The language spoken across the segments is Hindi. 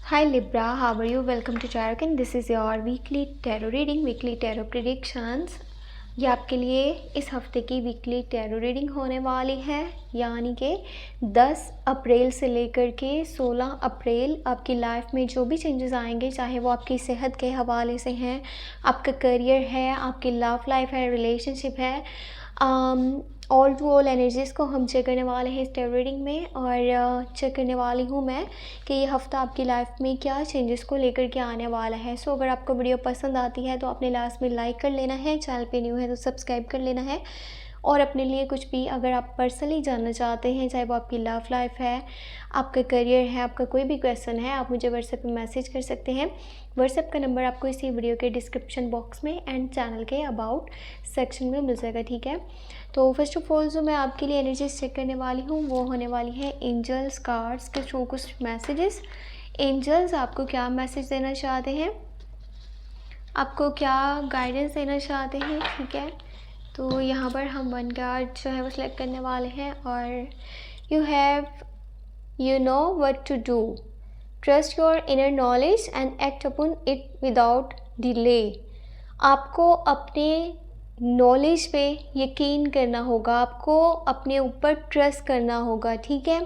Hi Libra, how are you? Welcome to Tarot and this is your weekly tarot reading, weekly tarot predictions। ये आपके लिए इस हफ्ते की वीकली टैरो रीडिंग होने वाली है, यानी कि 10 अप्रैल से लेकर के 16 अप्रैल आपकी लाइफ में जो भी चेंजेस आएंगे, चाहे वो आपकी सेहत के हवाले से हैं, आपका करियर है, आपकी लव लाइफ है, रिलेशनशिप है, ऑल टू ऑल एनर्जीज़ को हम चेक करने वाले हैं इस टैरो रीडिंग में। और चेक करने वाली हूँ मैं कि ये हफ़्ता आपकी लाइफ में क्या चेंजेस को लेकर के आने वाला है। सो अगर आपको वीडियो पसंद आती है तो आपने लास्ट में लाइक कर लेना है, चैनल पे न्यू है तो सब्सक्राइब कर लेना है। और अपने लिए कुछ भी अगर आप पर्सनली जानना चाहते हैं, चाहे वो आपकी लव लाइफ है, आपका करियर है, आपका कोई भी क्वेश्चन है, आप मुझे व्हाट्सएप पे मैसेज कर सकते हैं। व्हाट्सएप का नंबर आपको इसी वीडियो के डिस्क्रिप्शन बॉक्स में एंड चैनल के अबाउट सेक्शन में मिल जाएगा, ठीक है। तो फर्स्ट ऑफ ऑल जो मैं आपके लिए एनर्जीज चेक करने वाली हूँ वो होने वाली है एंजल्स कार्ड्स के थ्रू कुछ मैसेजेस। एंजल्स आपको क्या मैसेज देना चाहते हैं, आपको क्या गाइडेंस देना चाहते हैं, ठीक है। तो यहाँ पर हम 1 कार्ड जो है वो सिलेक्ट करने वाले हैं और you know what to do, trust your inner knowledge and act upon it without delay. आपको अपने नॉलेज पे यकीन करना होगा, आपको अपने ऊपर ट्रस्ट करना होगा, ठीक है।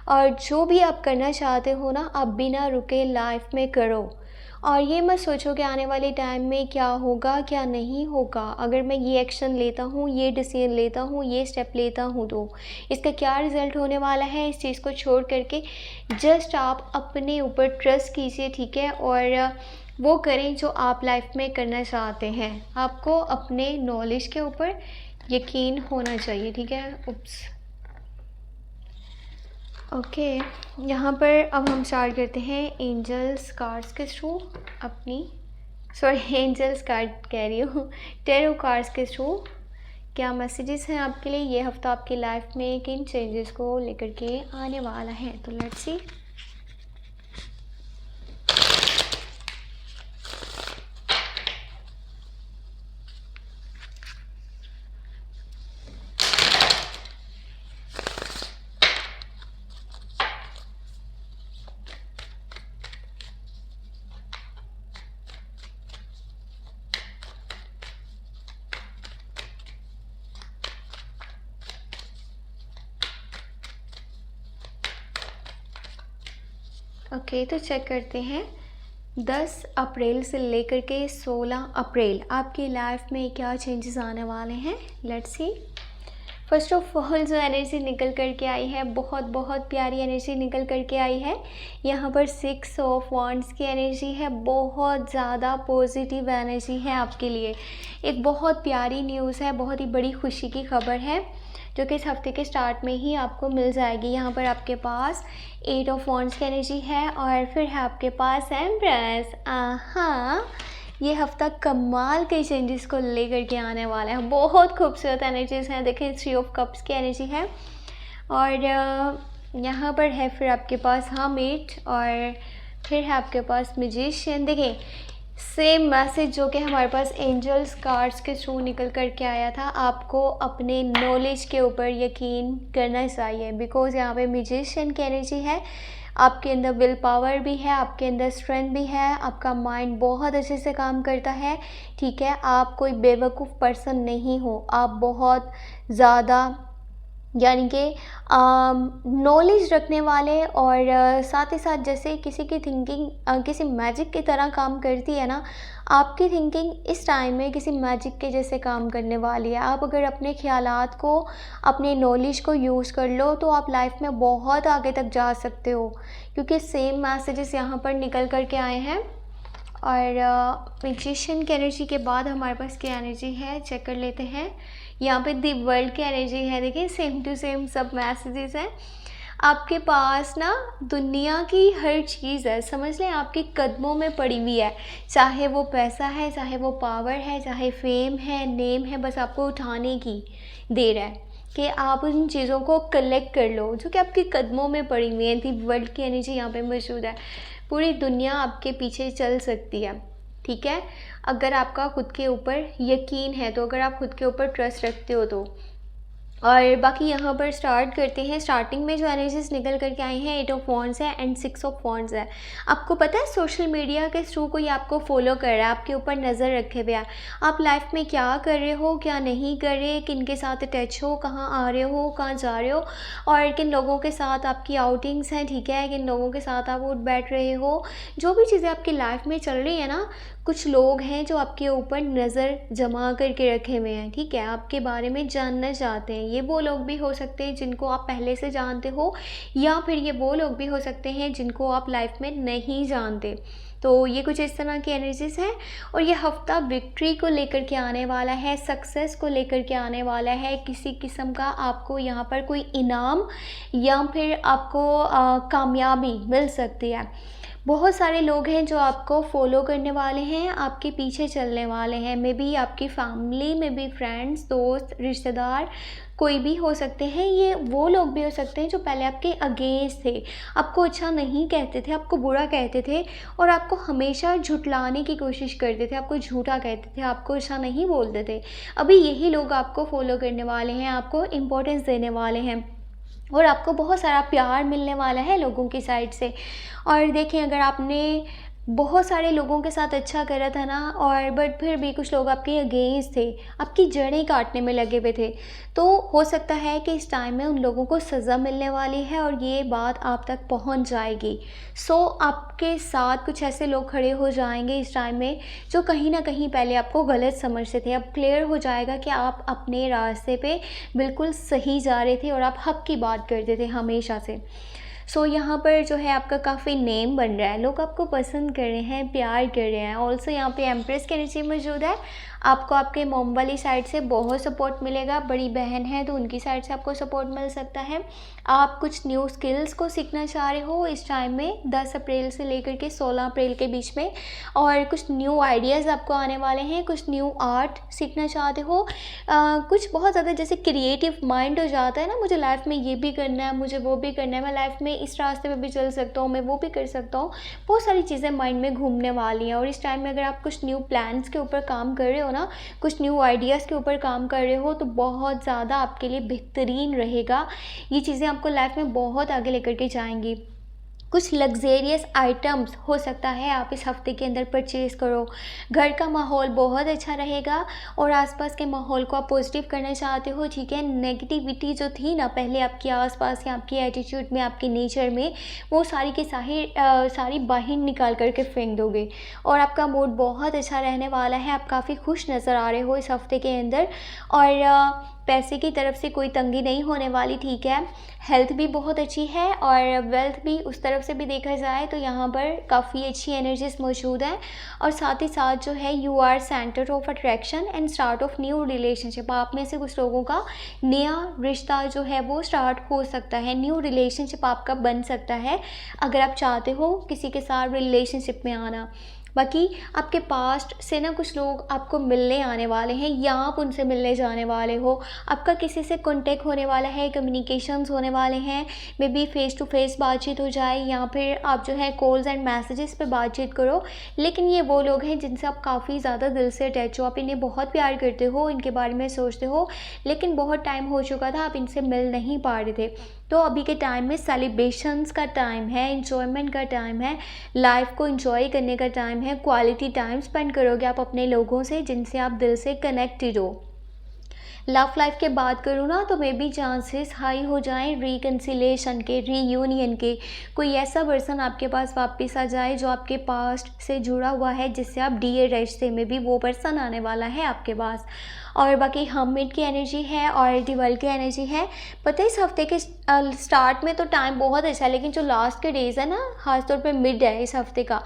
और जो भी आप करना चाहते हो ना, आप बिना रुके लाइफ में करो और ये मत सोचो कि आने वाले टाइम में क्या होगा क्या नहीं होगा, अगर मैं ये एक्शन लेता हूँ, ये डिसीजन लेता हूँ, ये स्टेप लेता हूँ तो इसका क्या रिज़ल्ट होने वाला है। इस चीज़ को छोड़ करके जस्ट आप अपने ऊपर ट्रस्ट कीजिए, ठीक है, और वो करें जो आप लाइफ में करना चाहते हैं। आपको अपने नॉलेज के ऊपर यकीन होना चाहिए, ठीक है। उप्स, ओके। यहाँ पर अब हम स्टार्ट करते हैं एंजल्स कार्ड्स के थ्रू अपनी एंजल्स कार्ड कह रही हूँ, टेरो कार्ड्स के थ्रू क्या मैसेजेस हैं आपके लिए। ये हफ्ता आपकी लाइफ में किन चेंजेस को लेकर के आने वाला है, तो लेट्स सी। ओके, तो चेक करते हैं 10 अप्रैल से लेकर के 16 अप्रैल आपकी लाइफ में क्या चेंजेस आने वाले हैं। Let's see. First of all जो एनर्जी निकल कर के आई है, बहुत बहुत प्यारी एनर्जी निकल कर के आई है। यहाँ पर 6 ऑफ वांड्स की एनर्जी है, बहुत ज़्यादा पॉजिटिव एनर्जी है आपके लिए। एक बहुत प्यारी न्यूज़ है, बहुत ही बड़ी खुशी की खबर है जो कि इस हफ्ते के स्टार्ट में ही आपको मिल जाएगी। यहाँ पर आपके पास 8 ऑफ वांड्स की एनर्जी है और फिर है आपके पास एम्प्रेस। हाँ, ये हफ्ता कमाल के चेंजेस को लेकर के आने वाला है, बहुत खूबसूरत एनर्जीज हैं। देखिए 3 ऑफ कप्स की एनर्जी है और यहाँ पर है फिर आपके पास हर्मिट और फिर है आपके पास मैजिशियन। देखिए सेम मैसेज जो कि हमारे पास एंजल्स कार्ड्स के थ्रू निकल कर के आया था, आपको अपने नॉलेज के ऊपर यकीन करना चाहिए बिकॉज यहाँ पे मैजिशियन की एनर्जी है। आपके अंदर विल पावर भी है, आपके अंदर स्ट्रेंथ भी है, आपका माइंड बहुत अच्छे से काम करता है, ठीक है। आप कोई बेवकूफ़ पर्सन नहीं हो, आप बहुत ज़्यादा यानी कि नॉलेज रखने वाले और साथ ही साथ जैसे किसी की थिंकिंग किसी मैजिक की तरह काम करती है ना, आपकी थिंकिंग इस टाइम में किसी मैजिक के जैसे काम करने वाली है। आप अगर अपने ख्यालात को, अपने नॉलेज को यूज़ कर लो तो आप लाइफ में बहुत आगे तक जा सकते हो, क्योंकि सेम मैसेजेस यहाँ पर निकल कर के आए हैं। और मैजिशियन की एनर्जी के बाद हमारे पास क्या एनर्जी है चेक कर लेते हैं। यहाँ पे दी वर्ल्ड की एनर्जी है, देखिए सेम टू सेम सब मैसेजेस हैं। आपके पास ना दुनिया की हर चीज़ है, समझ लें आपके कदमों में पड़ी हुई है, चाहे वो पैसा है, चाहे वो पावर है, चाहे फेम है, नेम है, बस आपको उठाने की देर है कि आप उन चीज़ों को कलेक्ट कर लो जो कि आपके कदमों में पड़ी हुई है। दी वर्ल्ड की एनर्जी यहाँ पे मौजूद है, पूरी दुनिया आपके पीछे चल सकती है, ठीक है, अगर आपका खुद के ऊपर यकीन है तो, अगर आप खुद के ऊपर ट्रस्ट रखते हो तो। और बाकी यहाँ पर स्टार्ट करते हैं। स्टार्टिंग में जो एनर्जीज निकल करके आई हैं 8 ऑफ वॉन्ड्स है एंड 6 ऑफ वॉन्ड्स है। आपको पता है सोशल मीडिया के थ्रू कोई आपको फॉलो कर रहा है, आपके ऊपर नज़र रखे हुए है, आप लाइफ में क्या कर रहे हो क्या नहीं कर रहे, किन के साथ अटैच हो, कहाँ आ रहे हो कहाँ जा रहे हो, और किन लोगों के साथ आपकी आउटिंग्स हैं, ठीक है, किन लोगों के साथ आप उठ बैठ रहे हो, जो भी चीज़ें आपकी लाइफ में चल रही है ना, कुछ लोग हैं जो आपके ऊपर नज़र जमा करके रखे हुए हैं, ठीक है, आपके बारे में जानना चाहते हैं। ये वो लोग भी हो सकते हैं जिनको आप पहले से जानते हो, या फिर ये वो लोग भी हो सकते हैं जिनको आप लाइफ में नहीं जानते। तो ये कुछ इस तरह की एनर्जीज हैं। और ये हफ्ता विक्ट्री को लेकर के आने वाला है, सक्सेस को लेकर के आने वाला है। किसी किस्म का आपको यहाँ पर कोई इनाम या फिर आपको कामयाबी मिल सकती है। बहुत सारे लोग हैं जो आपको फॉलो करने वाले हैं, आपके पीछे चलने वाले हैं। मे बी आपकी फैमिली में भी फ्रेंड्स, दोस्त, रिश्तेदार कोई भी हो सकते हैं। ये वो लोग भी हो सकते हैं जो पहले आपके अगेंस्ट थे, आपको अच्छा नहीं कहते थे, आपको बुरा कहते थे और आपको हमेशा झुठलाने की कोशिश करते थे, आपको झूठा कहते थे, आपको अच्छा नहीं बोलते थे। अभी यही लोग आपको फॉलो करने वाले हैं, आपको इम्पोर्टेंस देने वाले हैं और आपको बहुत सारा प्यार मिलने वाला है लोगों की साइड से। और देखें, अगर आपने बहुत सारे लोगों के साथ अच्छा करा था ना, और बट फिर भी कुछ लोग आपके अगेंस्ट थे, आपकी जड़ें काटने में लगे हुए थे, तो हो सकता है कि इस टाइम में उन लोगों को सज़ा मिलने वाली है और ये बात आप तक पहुंच जाएगी। आपके साथ कुछ ऐसे लोग खड़े हो जाएंगे इस टाइम में जो कहीं ना कहीं पहले आपको गलत समझते थे। अब क्लियर हो जाएगा कि आप अपने रास्ते पे बिल्कुल सही जा रहे थे और आप हक की बात करते थे हमेशा से। यहाँ पर जो है आपका काफ़ी नेम बन रहा है, लोग आपको पसंद कर रहे हैं, प्यार कर रहे हैं। ऑल्सो यहाँ पे एम्प्रेस की एनर्जी मौजूद है। आपको आपके मॉम वाली साइड से बहुत सपोर्ट मिलेगा, बड़ी बहन है तो उनकी साइड से आपको सपोर्ट मिल सकता है। आप कुछ न्यू स्किल्स को सीखना चाह रहे हो इस टाइम में 10 अप्रैल से लेकर के 16 अप्रैल के बीच में, और कुछ न्यू आइडियाज़ आपको आने वाले हैं, कुछ न्यू आर्ट सीखना चाहते हो। कुछ बहुत ज़्यादा जैसे क्रिएटिव माइंड हो जाता है ना, मुझे लाइफ में ये भी करना है, मुझे वो भी करना है, मैं लाइफ में इस रास्ते पे भी चल सकता हूँ, मैं वो भी कर सकता हूँ। बहुत सारी चीज़ें माइंड में घूमने वाली हैं। और इस टाइम में अगर आप कुछ न्यू प्लान्स के ऊपर काम कर रहे हो ना, कुछ न्यू आइडियाज़ के ऊपर काम कर रहे हो, तो बहुत ज़्यादा आपके लिए बेहतरीन रहेगा। ये चीज़ें आपको लाइफ में बहुत आगे लेकर के जाएंगी। कुछ लग्जेरियस आइटम्स हो सकता है आप इस हफ्ते के अंदर परचेज़ करो। घर का माहौल बहुत अच्छा रहेगा और आसपास के माहौल को आप पॉजिटिव करना चाहते हो, ठीक है। नेगेटिविटी जो थी ना पहले आपके आसपास या आपकी एटीट्यूड में, आपके नेचर में, वो सारी की सारी बाहर निकाल करके फेंक दोगे और आपका मूड बहुत अच्छा रहने वाला है। आप काफ़ी खुश नज़र आ रहे हो इस हफ्ते के अंदर और पैसे की तरफ से कोई तंगी नहीं होने वाली, ठीक है। हेल्थ भी बहुत अच्छी है और वेल्थ भी उस तरफ से भी देखा जाए तो यहाँ पर काफ़ी अच्छी एनर्जीज मौजूद हैं। और साथ ही साथ जो है you are centre of attraction and start of new relationship. आप में से कुछ लोगों का नया रिश्ता जो है वो स्टार्ट हो सकता है, न्यू रिलेशनशिप आपका बन सकता है अगर आप चाहते हो किसी के साथ रिलेशनशिप में आना। बाकी आपके पास्ट से ना कुछ लोग आपको मिलने आने वाले हैं या आप उनसे मिलने जाने वाले हो। आपका किसी से कांटेक्ट होने वाला है, कम्युनिकेशंस होने वाले हैं। Maybe face to face बातचीत हो जाए या फिर आप जो है कॉल्स एंड मैसेजेस पे बातचीत करो। लेकिन ये वो लोग हैं जिनसे आप काफ़ी ज़्यादा दिल से अटैच हो, आप इन्हें बहुत प्यार करते हो, इनके बारे में सोचते हो, लेकिन बहुत टाइम हो चुका था, आप इनसे मिल नहीं पा रहे थे। तो अभी के टाइम में सेलिब्रेशंस का टाइम है, एंजॉयमेंट का टाइम है, लाइफ को एंजॉय करने का टाइम है। क्वालिटी टाइम स्पेंड करोगे आप अपने लोगों से जिनसे आप दिल से कनेक्टेड हो। लव लाइफ के बात करूँ ना तो मे बी चांसेस हाई हो जाएं रिकन्सिलेशन के, रीयूनियन के। कोई ऐसा पर्सन आपके पास वापस आ जाए जो आपके पास्ट से जुड़ा हुआ है, जिससे आप डियर रहे, मे बी वो पर्सन आने वाला है आपके पास। और बाकी हर्मिट की एनर्जी है और दिवाली की एनर्जी है। पता है इस हफ्ते के स्टार्ट में तो टाइम बहुत अच्छा है, लेकिन जो लास्ट के डेज़ है ना, खासतौर पे मिड है इस हफ्ते का,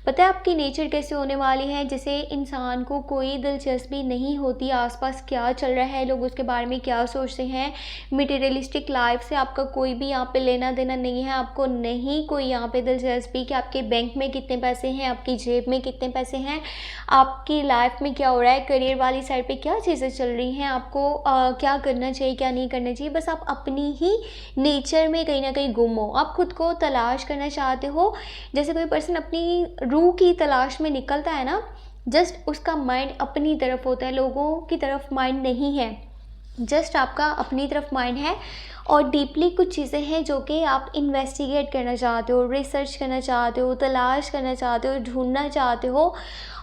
पता है आपकी नेचर कैसे होने वाली है, जैसे इंसान को कोई दिलचस्पी नहीं होती आसपास क्या चल रहा है, लोग उसके बारे में क्या सोचते हैं। मटेरियलिस्टिक लाइफ से आपका कोई भी यहाँ पे लेना देना नहीं है। आपको नहीं कोई यहाँ पे दिलचस्पी कि आपके बैंक में कितने पैसे हैं, आपकी जेब में कितने पैसे हैं, आपकी लाइफ में क्या हो रहा है, करियर वाली साइड पे क्या चीज़ें चल रही हैं, आपको क्या करना चाहिए क्या नहीं करना चाहिए। बस आप अपनी ही नेचर में कहीं ना कहीं गुम हो, आप खुद को तलाश करना चाहते हो। जैसे कोई पर्सन अपनी रूह की तलाश में निकलता है ना, जस्ट उसका माइंड अपनी तरफ होता है, लोगों की तरफ माइंड नहीं है। जस्ट आपका अपनी तरफ माइंड है और डीपली कुछ चीज़ें हैं जो कि आप इन्वेस्टिगेट करना चाहते हो, रिसर्च करना चाहते हो, तलाश करना चाहते हो, ढूंढना चाहते हो।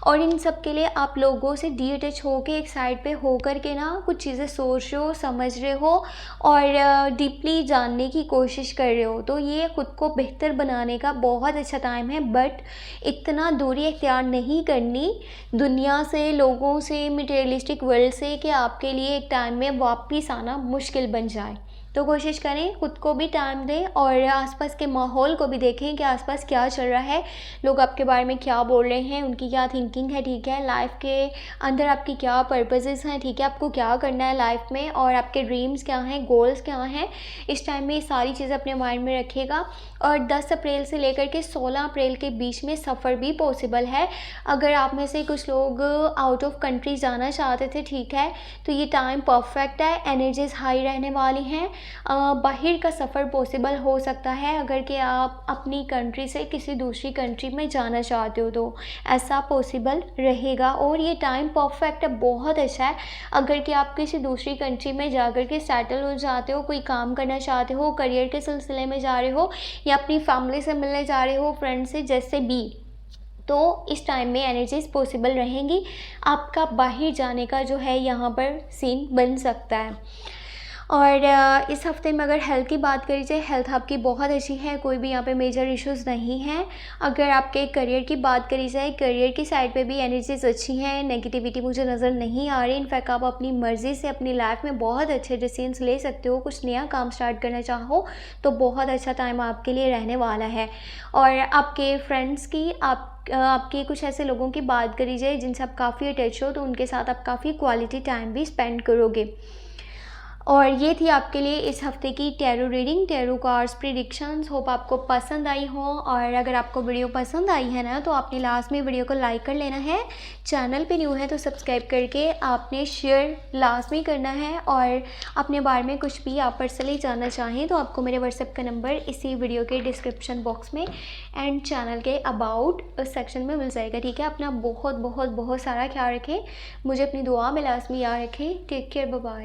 और इन सब के लिए आप लोगों से डीअटैच होके एक साइड पे होकर के ना कुछ चीज़ें सोच रहे हो, समझ रहे हो और डीपली जानने की कोशिश कर रहे हो। तो ये ख़ुद को बेहतर बनाने का बहुत अच्छा टाइम है, बट इतना दूरी इख्तियार नहीं करनी दुनिया से, लोगों से, मटेरियलिस्टिक वर्ल्ड से कि आपके लिए एक टाइम में वापस आना मुश्किल बन जाए। तो कोशिश करें ख़ुद को भी टाइम दें और आसपास के माहौल को भी देखें कि आसपास क्या चल रहा है, लोग आपके बारे में क्या बोल रहे हैं, उनकी क्या थिंकिंग है, ठीक है, लाइफ के अंदर आपकी क्या पर्पसेस हैं, ठीक है, आपको क्या करना है लाइफ में और आपके ड्रीम्स क्या हैं, गोल्स क्या हैं। इस टाइम में ये सारी चीज़ें अपने माइंड में रखिएगा। और 10 अप्रैल से लेकर के 16 अप्रैल के बीच में सफ़र भी पॉसिबल है। अगर आप में से कुछ लोग आउट ऑफ कंट्री जाना चाहते थे, ठीक है, तो ये टाइम परफेक्ट है, एनर्जीज हाई रहने वाली हैं। बाहर का सफ़र पॉसिबल हो सकता है अगर कि आप अपनी कंट्री से किसी दूसरी कंट्री में जाना चाहते हो तो ऐसा पॉसिबल रहेगा। और ये टाइम परफेक्ट है, बहुत अच्छा है। अगर कि आप किसी दूसरी कंट्री में जाकर के सेटल हो जाते हो, कोई काम करना चाहते हो, करियर के सिलसिले में जा रहे हो या अपनी फैमिली से मिलने जा रहे हो, फ्रेंड से, जैसे भी, तो इस टाइम में एनर्जीज पॉसिबल रहेंगी। आपका बाहर जाने का जो है यहाँ पर सीन बन सकता है। और इस हफ्ते में अगर हेल्थ की बात करी जाए, हेल्थ आपकी बहुत अच्छी है, कोई भी यहाँ पे मेजर इश्यूज़ नहीं हैं। अगर आपके करियर की बात करी जाए, करियर की साइड पे भी एनर्जीज अच्छी हैं, नेगेटिविटी मुझे नज़र नहीं आ रही। इनफैक्ट आप अपनी मर्ज़ी से अपनी लाइफ में बहुत अच्छे डिसीजंस ले सकते हो। कुछ नया काम स्टार्ट करना चाहो तो बहुत अच्छा टाइम आपके लिए रहने वाला है। और आपके फ्रेंड्स की आपके कुछ ऐसे लोगों की बात करी जाए जिनसे आप काफ़ी अटैच हो, तो उनके साथ आप काफ़ी क्वालिटी टाइम भी स्पेंड करोगे। और ये थी आपके लिए इस हफ्ते की tarot reading, tarot cards predictions. Hope आपको पसंद आई हो। और अगर आपको वीडियो पसंद आई है ना, तो आपने लास्ट में वीडियो को लाइक कर लेना है। चैनल पे न्यू है तो सब्सक्राइब करके आपने शेयर लास्ट में करना है। और अपने बारे में कुछ भी आप पर्सनली जानना चाहें तो आपको मेरे व्हाट्सएप का नंबर इसी वीडियो के डिस्क्रिप्शन बॉक्स में एंड चैनल के अबाउट सेक्शन में मिल जाएगा, ठीक है। अपना बहुत बहुत बहुत सारा ख्याल रखें, मुझे अपनी दुआ में लाजमी याद रखें। Take care, bye bye.